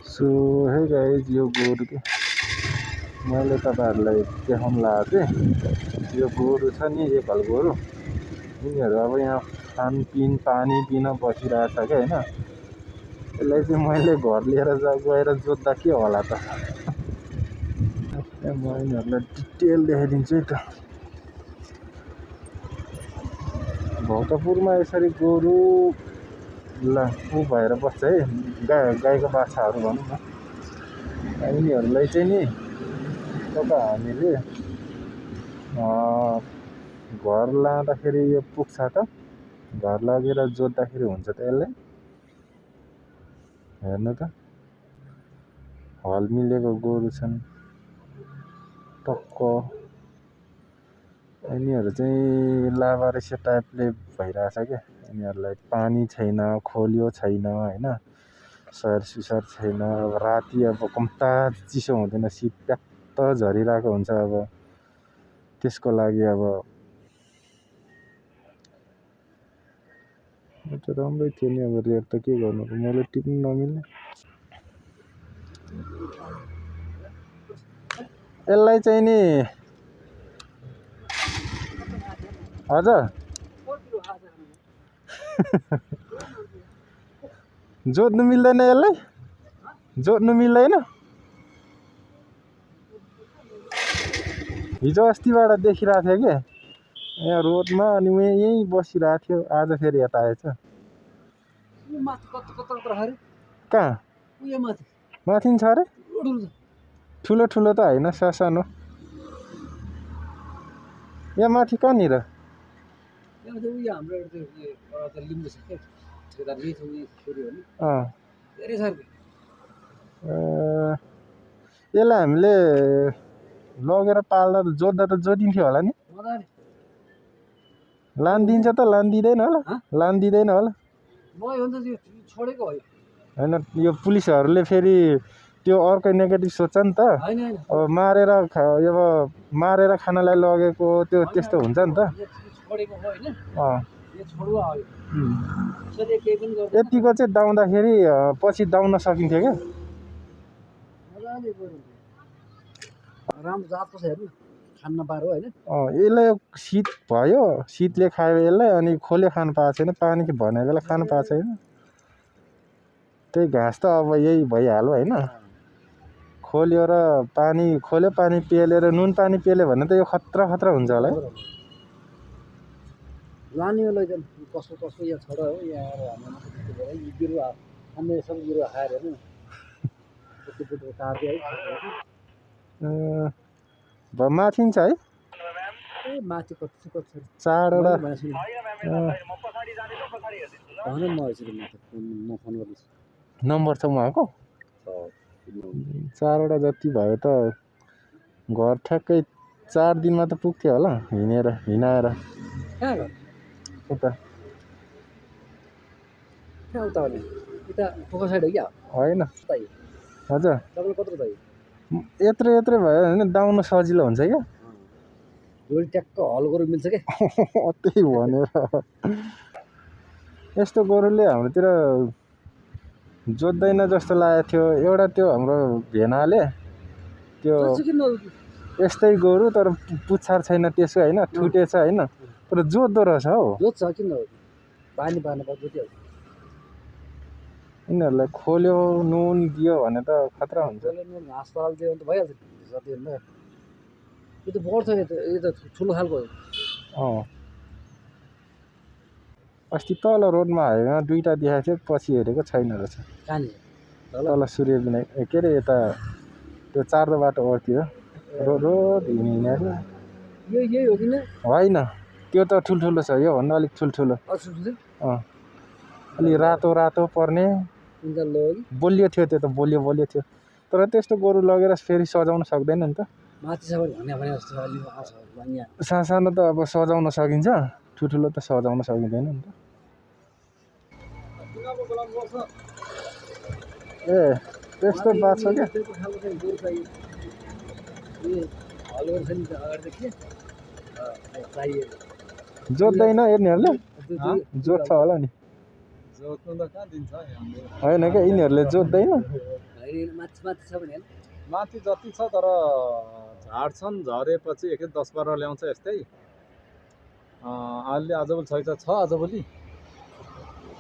So hey guys यो गोरु के मैले तपाईहरुलाई देखाउन लागेको थिएँ। यो गोरु छ नि नेपाल गोरु, यिनीहरू अब यहाँ खानपिन पानी पिन बसिरहेछ के हैन। यसलाई चाहिँ मैले घर लिएर गएर जोत्दा के होला त। म यिनीहरूलाई डिटेल देखाइदिन्छु है त। भक्तपुरमा यसरी गोरु भएर बस्छ है, गाईको बाछाहरू भनौँ न। यिनीहरूलाई चाहिँ नि हामीले घर लाँदाखेरि यो पुग्छ त, घर लगेर जोत्दाखेरि हुन्छ त। यसलाई हेर्नु त, हल मिलेको गोरु छन् टक्क। यिनीहरू चाहिँ लावारिस टाइपले भइरहेछ क्या। यिनीहरूलाई पानी छैन, खोलियो छैन हैन, सर सुसार छैन। अब राति अब कम्ता चिसो हुँदैन, शीत प्यात्त झरिरहेको हुन्छ। अब त्यसको लागि अब त्यो राम्रै थियो नि। अब रेट त के गर्नु, मैले टिप्नु नमिल्ने। यसलाई चाहिँ नि हजुर जोत्नु मिल्दैन, यसलाई जोत्नु मिल्दैन। हिजो अस्तिबाट देखिरहेको थियो कि यहाँ रोडमा, अनि यहीँ बसिरहेको थियो। आज फेरि यता आएछ। कहाँ माथि छ अरे? ठुलो ठुलो त होइन, सानो। यहाँ माथि कहाँनिर? यसलाई हामीले लगेर पाल्दा त जोत्दा त जोतिन्थ्यो होला नि। लान्दिन्छ त लान्दिँदैन होला, लान्दिँदैन होला होइन। यो पुलिसहरूले फेरि त्यो अर्कै नेगेटिभ सोच्छ नि त। अब मारेर खानलाई लगेको त्यो त्यस्तो हुन्छ नि त। यतिको चाहिँ दाउँदाखेरि पछि दाउन सकिन्थ्यो क्या। राम्रो जातको छ हेर्नु, खान नपारो हैन। यसलाई शीत भयो, शीतले खायो यसलाई, अनि खोले खान पाएको छैन, पानी भनेको बेला खान पाएको छैन। त्यही घाँस त अब यही भइहाल्यो हैन। खोल्यो र पानी खोल्यो, पानी पेलेर नुन पानी पेल्यो भने त यो खतरा हुन्छ होला है। लाने लैजान कसो कसो यहाँ छोड हो, यहाँ आएर हामीमा त्यस्तो भयो। यो बिरुवा अन्य सब बिरुवा खाएर हेर्नु त्यस्तो काट्यो है। माथि छ है, माथि कति चारवटा नम्बर छ उहाँको। 4वटा जति भयो त घर ठ्याक्कै 4 दिनमा त पुग्थ्यो होला हिँडाएर। होइन हजुर, यत्रो भयो भने दाउन सजिलो हुन्छ क्या। ट्याक्क हल गोरु मिल्छ क्या। त्यही भनेर यस्तो गोरुले हाम्रोतिर जोत्दैन जस्तो लागेको थियो। एउटा त्यो हाम्रो भेनाले त्यो यस्तै गोरु तर पुच्छार छैन त्यसको हैन, ठुटेछ हैन, तर जोत्दो रहेछ हौ। जोत्छ किन बानी पार्नु पर्छ त्यो। यिनीहरूलाई खोल्यो नुन दियो भने त खतरा हुन्छ। घाँस पाल दियो भने त भइहाल्छ। जति हुन्छ यो त बढ्छ, यो त ठुलो खालको हो। अस्ति तल रोडमा हाइवेमा 2टा देखाएको थियो, पछि हेरेको छैन रहेछ। तल सूर्य विनायक के अरे यता त्यो 4 बाटो ओर्तिर रोड हिँडेको यही हो कि होइन? त्यो त ठुल्ठुलो छ, यो भन्दा अलिक ठुल्ठुलो। अलि रातो पर्ने बोलियो थियो। त्यो त बोलियो थियो, तर त्यस्तो गोरु लगेर फेरि सजाउन सक्दैन नि त। सानो त अब सजाउन सकिन्छ, ठुल्ठुलो त सजाउन सकिँदैन नि त। ए त्यस्तो बात छ क्या। जोत्दैन यिनीहरूले, जोत्छ होला नि। होइन क्या, यिनीहरूले जोत्दैन। माथि छ भने माथि जति छ तर झार्छन् झरेपछि एक 10-12 ल्याउँछ यस्तै अहिले आजभोलि छ आजभोलि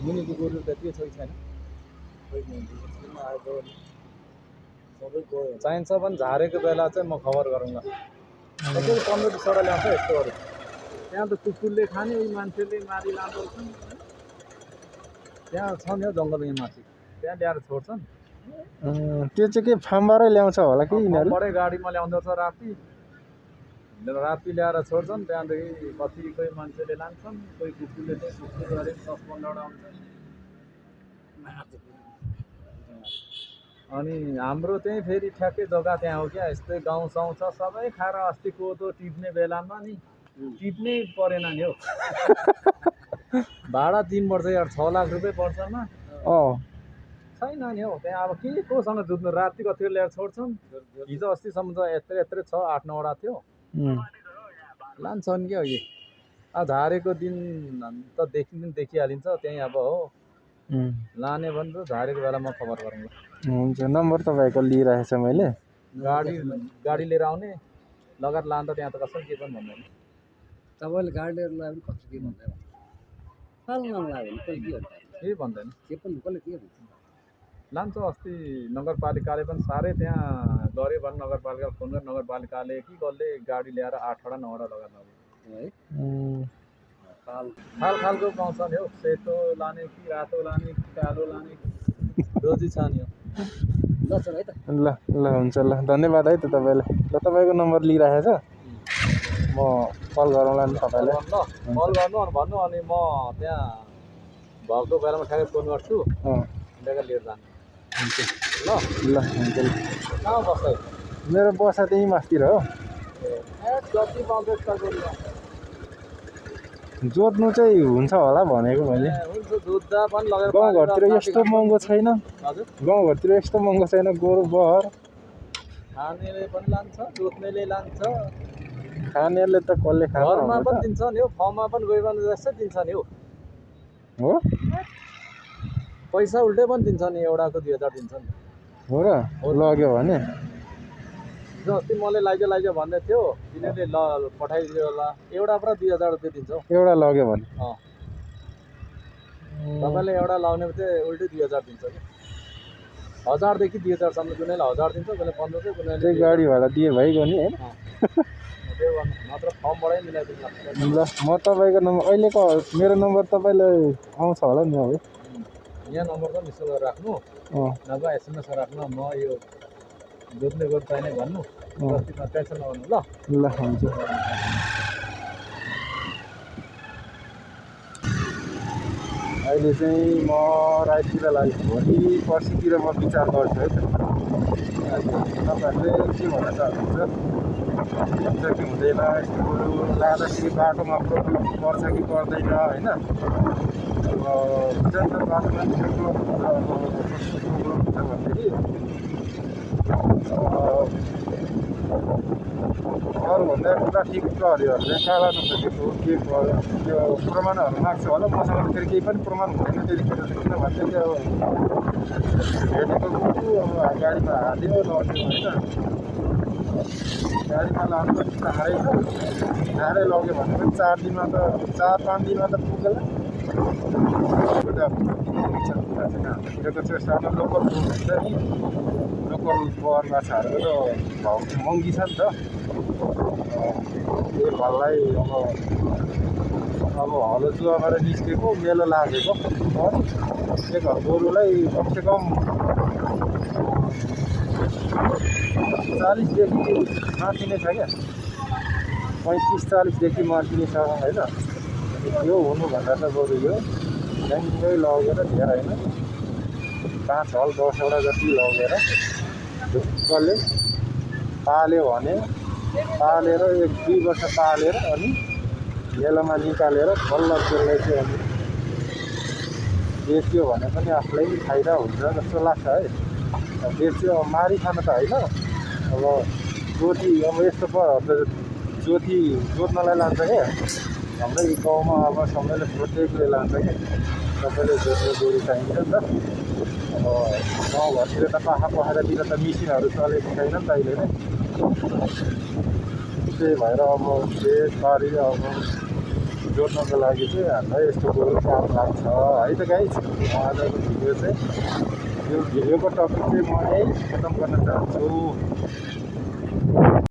मुनिको गोरु त्यति छैन चाहिन्छ पनि झारेको बेला चाहिँ म खबर गरौँला यसरी 15-20 ल्याउँछ यस्तोहरू त्यहाँ त कुकुरले खाने उही मान्छेले मारी लाँदो रहेछन् त्यहाँ छ नि हौ जङ्गल यहाँ माथि त्यहाँ ल्याएर छोड्छन् त्यो चाहिँ के फार्मबाटै ल्याउँछ होला कि यिनीहरू बडै गाडीमा ल्याउँदछ राति ल्याएर छोड्छन् त्यहाँदेखि कति कोही मान्छेले लान्छन् कोही कुकुरले चाहिँ कुकुर गरे 10-15 आउँछन् अनि हाम्रो चाहिँ फेरि ठ्याक्कै जग्गा त्यहाँ हो क्या यस्तै गाउँ साउँ छ सबै खाएर अस्ति कोदो टिप्ने बेलामा नि टिप्नै परेन नि हौ भाडा 3 वर्ष यार 6 लाख रुपियाँ पर्छमा छैन नि हौ त्यहाँ अब के कोसँग जुत्नु राति कतिको ल्याएर छोड्छन् हिजो अस्तिसम्म त यत्रै छ 8-9वटा थियो लान्छन् क्या यो झारेको दिन त देखिहालिन्छ त्यहीँ अब हो लाने भने त झारेको बेलामा खबर गरौँला हुन्छ नम्बर तपाईँको लिइरहेछ मैले गाडी लिएर आउने लगाएर लाँदा त्यहाँ त कसरी के पनि भन्दैन तपाईँले गाडी लिएर लायो भने कसरी के भन्दैन सालमा लाग्यो भने के भन्छ केही भन्दैन के पनि कसले के भन्छ लान्छ अस्ति नगरपालिकाले पनि साह्रै त्यहाँ गऱ्यो भने नगरपालिका फोन गरेर नगरपालिकाले कि कसले गाडी ल्याएर 8वटा 9वटा लगाएर लग्यो है खालको पाउँछ नि हौ सेतो लाने कि रातो लाने कि कालो लाने रोजी छ नि ल सर है त ल हुन्छ ल धन्यवाद है त तपाईँलाई ल तपाईँको नम्बर लिइरहेछ म कल गरौँला नि तपाईँलाई ल कल गर्नु अनि भन्नु अनि म त्यहाँ भएको बेलामा ठ्याक्कै फोन गर्छु ल्याएर लिएर जानु ल हुन्छ कहाँ बस्छ मेरो बसा त्यहीँ मास्तिर हो जति पाउँछ जोत्नु चाहिँ हुन्छ होला भनेको मैले दुधदा पनि लगेर गाउँघरतिर यस्तो महँगो छैन हजुर गाउँघरतिर यस्तो महँगो छैन गोरु बहर खानेले पनि लान्छ जोत्नेले लान्छ खानेहरूले त कसले घरमा खान्छ पनि दिन्छ नि हौ फर्ममा पनि गयो भने जस्तै दिन्छ नि हौ हो पैसा उल्टै पनि दिन्छ नि एउटाको 2000 दिन्छ नि हो र लग्यो भने हिजो अस्ति मैले लाइज भन्दै थियो तिनीहरूले ल पठाइदियो होला एउटा पुरा 2000 रुपियाँ दिन्छ हौ एउटा लग्यो भने तपाईँले एउटा लाउने चाहिँ उल्टै 2000 दिन्छ कि 1000 देखि 2000 सम्म कुनैले 1000 दिन्छ कुनै 1500 कुनैले त्यही गाडी भाडा दिए भइगयो नि होइन त्यो गर्नु मात्र फर्मबाटै मिलाइदिनु ल म तपाईँको नम्बर अहिलेको मेरो नम्बर तपाईँलाई आउँछ होला नि अब यहाँ नम्बर त मिस गरेर राख्नु नभए SMS राख्नु म यो जोत्ने गोरु चाहिने भन्नु जतिमा टेन्सन नगर्नु ल हुन्छ अहिले चाहिँ म राइटतिर लाग्छु भोलि पर्सितिर म विचार गर्छु है त तपाईँहरूले के भन्न चाहनुहुन्छ हुन्छ कि हुँदैन यस्तो कुरो लाँदाखेरि बाटोमा प्रोब्लम पर्छ कि पर्दैन होइन अब हुन्छ बाटोमा प्रोब्लम हुन्छ भनेदेखि अरूभन्दा पुरा ठिक प्रहरीहरूले कालानु खोजेको के त्यो प्रमाणहरू माग्छ होला मसँग त फेरि केही पनि प्रमाण हुँदैन त्यतिखेर किन भन्दाखेरि अब भेटेको कुकुर अब गाडीमा हाल्यो लग्यो होइन गाडीमा लानु पनि चाँडै छ चाँडै लग्यो भने पनि 4 दिनमा त 4-5 दिनमा त पुग्ला हाम्रोतिर त त्यो सानो लोकल हुन्छ नि लोकल बहर माछाहरूको त भाउ महँगी छ नि त त्यो भललाई अब हलो जुवाबाट निस्केको मेलो लागेको एक गोरुलाई कमसेकम 40 देखि माथि नै छ क्या 35-40 देखि माथि नै छ होइन यो हुनुभन्दा त बरु यो ल्याङ्गै लगेर धेरै होइन 5 हल 10 वटा जति लगेर ढुक्कले पाल्यो भने पालेर 1-2 वर्ष पालेर अनि मेलोमा निकालेर बल्ल त्यसलाई चाहिँ अनि बेच्यो भने पनि आफूलाई फाइदा हुन्छ जस्तो लाग्छ है बेच्यो मारी खान त होइन अब जोती अब यस्तो जोती जोत्नलाई लान्छ क्या हाम्रै गाउँमा अब सबैले प्रत्येकले लान्छ क्या सबैले जोत्ने गोरु चाहिन्छ नि त गाउँघरतिर त पाखा पोखरातिर त मिसिनहरू चलेको छैन नि त अहिले नै त्यही भएर अब खेतबारी अब जोत्नको लागि चाहिँ हामीलाई यस्तो कुरो काम लाग्छ है त गाइस। आजको भिडियो चाहिँ यो भिडियोको टपिक चाहिँ म यही खतम गर्न चाहन्छु।